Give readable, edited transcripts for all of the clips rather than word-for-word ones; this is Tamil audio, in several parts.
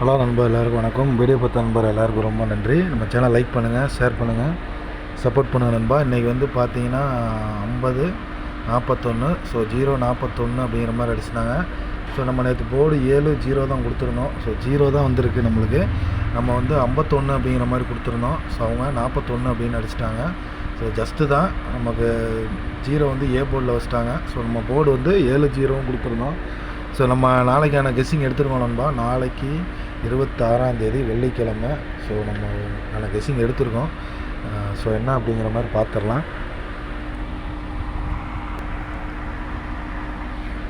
ஹலோ நண்பர், எல்லாருக்கும் வணக்கம். வீடியோ பார்த்த நண்பர் எல்லாருக்கும் ரொம்ப நன்றி. நம்ம சேனல் லைக் பண்ணுங்கள், ஷேர் பண்ணுங்கள், சப்போர்ட் பண்ணுங்கள் நண்பா. இன்றைக்கி வந்து பார்த்தீங்கன்னா 50-41, ஸோ 0-41 அப்படிங்கிற மாதிரி அடிச்சிட்டாங்க. ஸோ நம்ம நேற்று போர்டு 7-0 தான் கொடுத்துருந்தோம். ஸோ 0 தான் வந்திருக்கு நம்மளுக்கு. நம்ம வந்து 51 அப்படிங்கிற மாதிரி கொடுத்துருந்தோம். ஸோ அவங்க 41 அப்படின்னு அடிச்சிட்டாங்க. ஸோ ஜஸ்ட்டு தான் நமக்கு 0 வந்து ஏ போர்டில் வச்சிட்டாங்க. ஸோ நம்ம போர்டு வந்து 7-0 கொடுத்துருந்தோம். ஸோ நம்ம நாளைக்கான கெஸ்ஸிங் எடுத்துருக்கோம் நண்பா. நாளைக்கு 26ஆம் தேதி வெள்ளிக்கிழமை. ஸோ நம்ம கெஸ்ஸிங் எடுத்துருக்கோம். ஸோ என்ன அப்படிங்கிற மாதிரி பார்த்துடலாம்.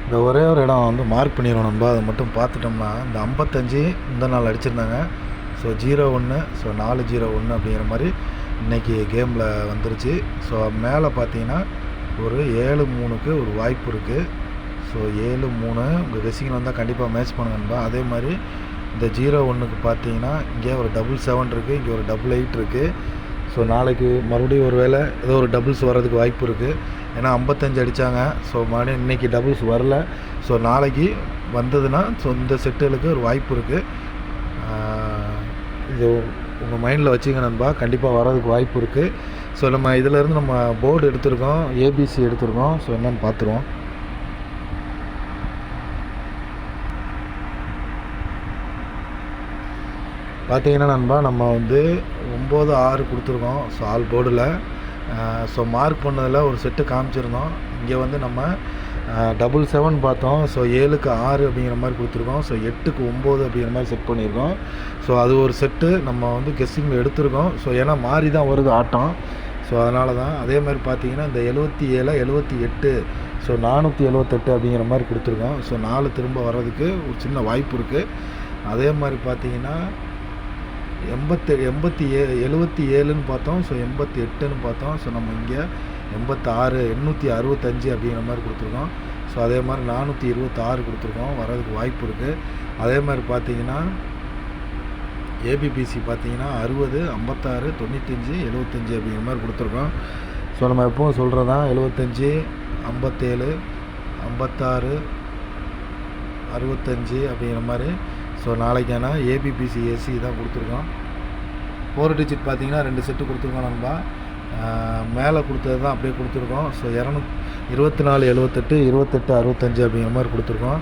இந்த ஒரே ஒரு இடம் வந்து மார்க் பண்ணிடுவோம் நண்பா. அதை மட்டும் பார்த்துட்டோம்னா இந்த 55 இந்த நாள் அடிச்சிருந்தாங்க. ஸோ 0-1, ஸோ 4-0-1 அப்படிங்கிற மாதிரி இன்றைக்கி கேமில் வந்துருச்சு. ஸோ மேலே பார்த்தீங்கன்னா ஒரு 7-3க்கு ஒரு வாய்ப்பு இருக்குது. ஸோ 7-3 உங்கள் கெஸ்ஸிங்கில் வந்தால் கண்டிப்பாக மேட்ச் பண்ணுங்கன்பா. அதே மாதிரி இந்த 0-1க்கு பார்த்தீங்கன்னா இங்கே ஒரு 7-7 இருக்குது, இங்கே ஒரு 8-8 இருக்குது. ஸோ நாளைக்கு மறுபடியும் ஒரு வேளை ஏதோ ஒரு டபுள்ஸ் வர்றதுக்கு வாய்ப்பு இருக்குது. ஏன்னா 55 அடித்தாங்க. ஸோ மறுபடியும் இன்றைக்கி டபுள்ஸ் வரல. ஸோ நாளைக்கு வந்ததுன்னா ஸோ இந்த செட்டுகளுக்கு ஒரு வாய்ப்பு இருக்குது. இது உங்கள் மைண்டில் வச்சுங்க நண்பா, கண்டிப்பாக வர்றதுக்கு வாய்ப்பு இருக்குது. ஸோ நம்ம இதிலேருந்து நம்ம போர்டு எடுத்திருக்கோம், ஏபிசி எடுத்திருக்கோம். ஸோ என்னென்னு பார்த்துருவோம். பார்த்தீங்கன்னா நண்பா, நம்ம வந்து 9-6 கொடுத்துருக்கோம். ஸோ ஆல் போர்டில் ஸோ மார்க் பண்ணதில் ஒரு செட்டு காமிச்சிருந்தோம். இங்கே வந்து நம்ம 7-7 பார்த்தோம். ஸோ 7க்கு 6 அப்படிங்கிற மாதிரி கொடுத்துருக்கோம். ஸோ 8க்கு 9 அப்படிங்கிற மாதிரி செட் பண்ணியிருக்கோம். ஸோ அது ஒரு செட்டு நம்ம வந்து கெஸ்ஸிங்கில் எடுத்திருக்கோம். ஸோ ஏன்னா மாறி தான் வருது ஆட்டம். ஸோ அதனால தான். அதே மாதிரி பார்த்தீங்கன்னா இந்த 77-78, ஸோ 478 அப்படிங்கிற மாதிரி கொடுத்துருக்கோம். ஸோ 4 திரும்ப வர்றதுக்கு ஒரு சின்ன வாய்ப்பு இருக்குது. அதே மாதிரி பார்த்தீங்கன்னா 77ன்னு பார்த்தோம். ஸோ 88ன்னு பார்த்தோம். ஸோ நம்ம இங்கே 86, 865 அப்படிங்கிற மாதிரி கொடுத்துருக்கோம். ஸோ அதே மாதிரி 426 கொடுத்துருக்கோம். வர்றதுக்கு வாய்ப்பு இருக்குது. அதே மாதிரி பார்த்தீங்கன்னா ஏபிபிசி பார்த்தீங்கன்னா 60, 56, 95, 75 அப்படிங்கிற மாதிரி கொடுத்துருக்கோம். ஸோ நம்ம எப்பவும் சொல்கிறது தான் 75, 57, 56, 65 அப்படிங்கிற மாதிரி. ஸோ நாளைக்கான ஏபிபிசி ஏசி தான் கொடுத்துருக்கோம். 4 டிஜிட் பார்த்தீங்கன்னா 2 செட்டு கொடுத்துருக்கோம் நண்பா. மேலே கொடுத்தது தான் அப்படியே கொடுத்துருக்கோம். ஸோ 24-78, 28-65 அப்படிங்கிற மாதிரி கொடுத்துருக்கோம்.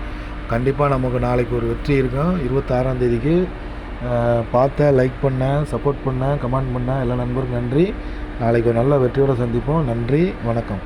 கண்டிப்பாக நமக்கு நாளைக்கு ஒரு வெற்றி இருக்கும். 26ஆம் தேதிக்கு பார்த்த, லைக் பண்ண, சப்போர்ட் பண்ண, கமெண்ட் பண்ண எல்லா நண்பருக்கும் நன்றி. நாளைக்கு ஒரு நல்ல வெற்றியோடு சந்திப்போம். நன்றி, வணக்கம்.